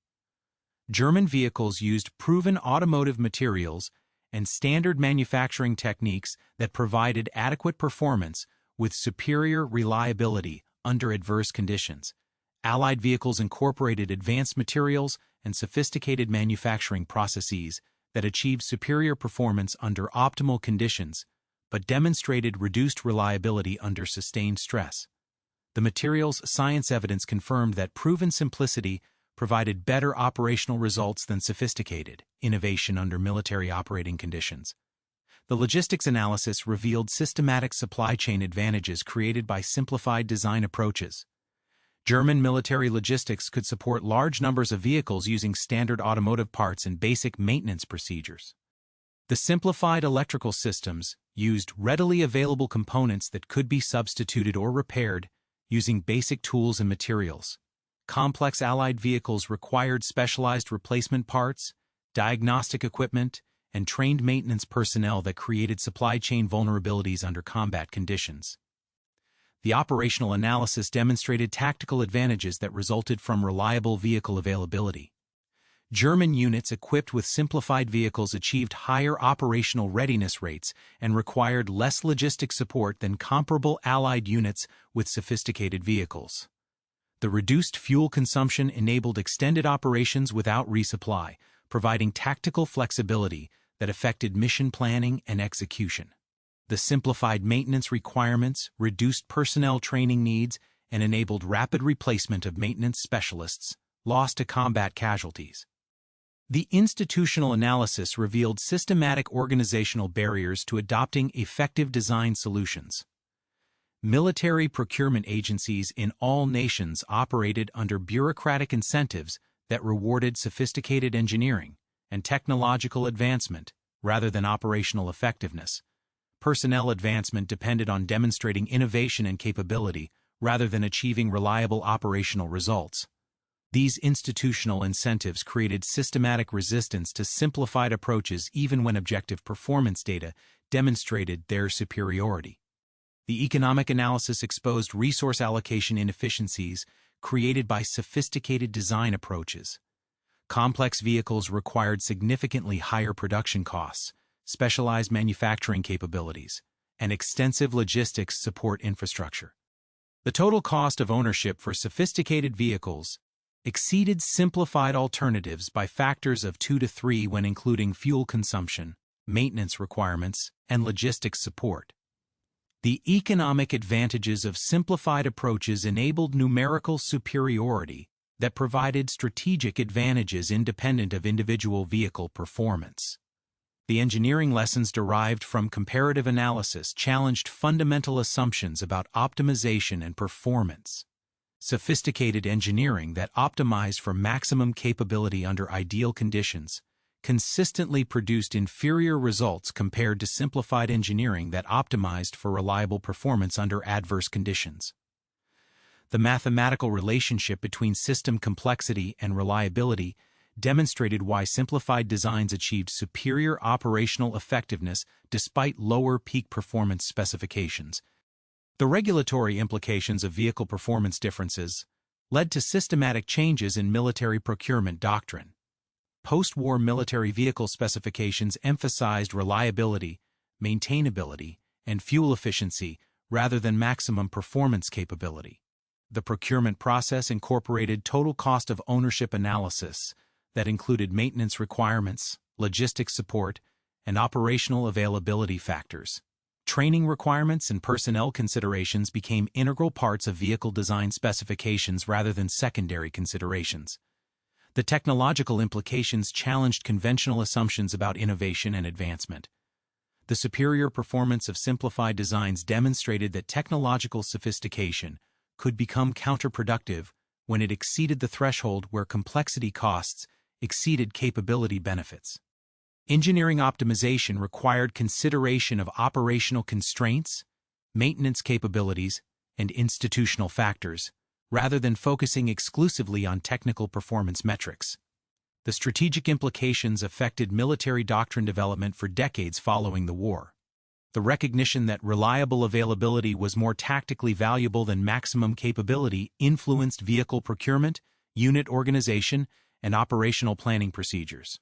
German vehicles used proven automotive materials and standard manufacturing techniques that provided adequate performance with superior reliability under adverse conditions. Allied vehicles incorporated advanced materials and sophisticated manufacturing processes that achieved superior performance under optimal conditions, but demonstrated reduced reliability under sustained stress. The materials science evidence confirmed that proven simplicity provided better operational results than sophisticated innovation under military operating conditions. The logistics analysis revealed systematic supply chain advantages created by simplified design approaches. German military logistics could support large numbers of vehicles using standard automotive parts and basic maintenance procedures. The simplified electrical systems used readily available components that could be substituted or repaired using basic tools and materials. Complex Allied vehicles required specialized replacement parts, diagnostic equipment, and trained maintenance personnel that created supply chain vulnerabilities under combat conditions. The operational analysis demonstrated tactical advantages that resulted from reliable vehicle availability. German units equipped with simplified vehicles achieved higher operational readiness rates and required less logistic support than comparable Allied units with sophisticated vehicles. The reduced fuel consumption enabled extended operations without resupply, providing tactical flexibility that affected mission planning and execution. The simplified maintenance requirements reduced personnel training needs and enabled rapid replacement of maintenance specialists lost to combat casualties. The institutional analysis revealed systematic organizational barriers to adopting effective design solutions. Military procurement agencies in all nations operated under bureaucratic incentives that rewarded sophisticated engineering and technological advancement rather than operational effectiveness. Personnel advancement depended on demonstrating innovation and capability rather than achieving reliable operational results. These institutional incentives created systematic resistance to simplified approaches even when objective performance data demonstrated their superiority. The economic analysis exposed resource allocation inefficiencies created by sophisticated design approaches. Complex vehicles required significantly higher production costs, specialized manufacturing capabilities, and extensive logistics support infrastructure. The total cost of ownership for sophisticated vehicles exceeded simplified alternatives by factors of 2 to 3 when including fuel consumption, maintenance requirements, and logistics support. The economic advantages of simplified approaches enabled numerical superiority that provided strategic advantages independent of individual vehicle performance. The engineering lessons derived from comparative analysis challenged fundamental assumptions about optimization and performance. Sophisticated engineering that optimized for maximum capability under ideal conditions consistently produced inferior results compared to simplified engineering that optimized for reliable performance under adverse conditions. The mathematical relationship between system complexity and reliability demonstrated why simplified designs achieved superior operational effectiveness despite lower peak performance specifications. The regulatory implications of vehicle performance differences led to systematic changes in military procurement doctrine. Post-war military vehicle specifications emphasized reliability, maintainability, and fuel efficiency rather than maximum performance capability. The procurement process incorporated total cost of ownership analysis that included maintenance requirements, logistics support, and operational availability factors. Training requirements and personnel considerations became integral parts of vehicle design specifications rather than secondary considerations. The technological implications challenged conventional assumptions about innovation and advancement. The superior performance of simplified designs demonstrated that technological sophistication could become counterproductive when it exceeded the threshold where complexity costs exceeded capability benefits. Engineering optimization required consideration of operational constraints, maintenance capabilities, and institutional factors, rather than focusing exclusively on technical performance metrics. The strategic implications affected military doctrine development for decades following the war. The recognition that reliable availability was more tactically valuable than maximum capability influenced vehicle procurement, unit organization, and operational planning procedures.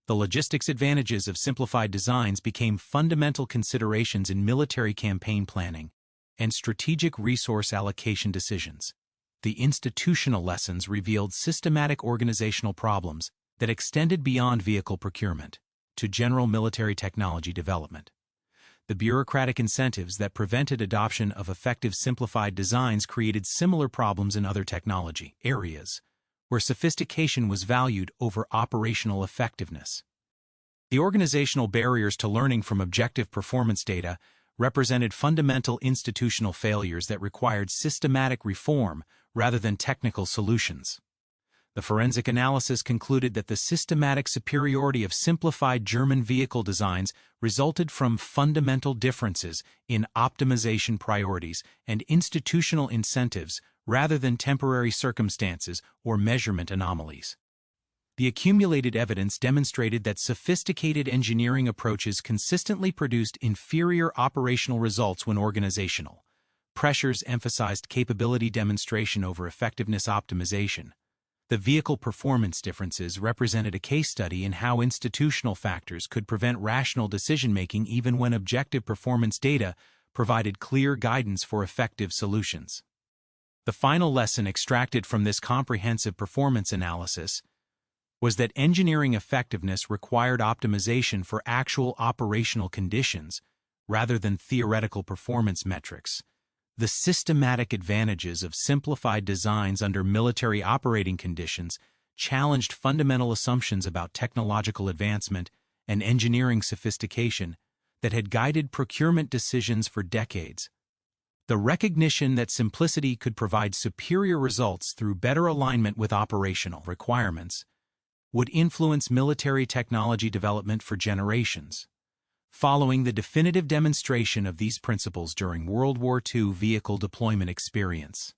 The logistics advantages of simplified designs became fundamental considerations in military campaign planning and strategic resource allocation decisions. The institutional lessons revealed systematic organizational problems that extended beyond vehicle procurement to general military technology development. The bureaucratic incentives that prevented adoption of effective simplified designs created similar problems in other technology areas, where sophistication was valued over operational effectiveness. The organizational barriers to learning from objective performance data represented fundamental institutional failures that required systematic reform rather than technical solutions. The forensic analysis concluded that the systematic superiority of simplified German vehicle designs resulted from fundamental differences in optimization priorities and institutional incentives rather than temporary circumstances or measurement anomalies. The accumulated evidence demonstrated that sophisticated engineering approaches consistently produced inferior operational results when organizational pressures emphasized capability demonstration over effectiveness optimization. The vehicle performance differences represented a case study in how institutional factors could prevent rational decision-making even when objective performance data provided clear guidance for effective solutions. The final lesson extracted from this comprehensive performance analysis was that engineering effectiveness required optimization for actual operational conditions rather than theoretical performance metrics. The systematic advantages of simplified designs under military operating conditions challenged fundamental assumptions about technological advancement and engineering sophistication that had guided procurement decisions for decades. The recognition that simplicity could provide superior results through better alignment with operational requirements would influence military technology development for generations. Following the definitive demonstration of these principles during World War II vehicle deployment experience.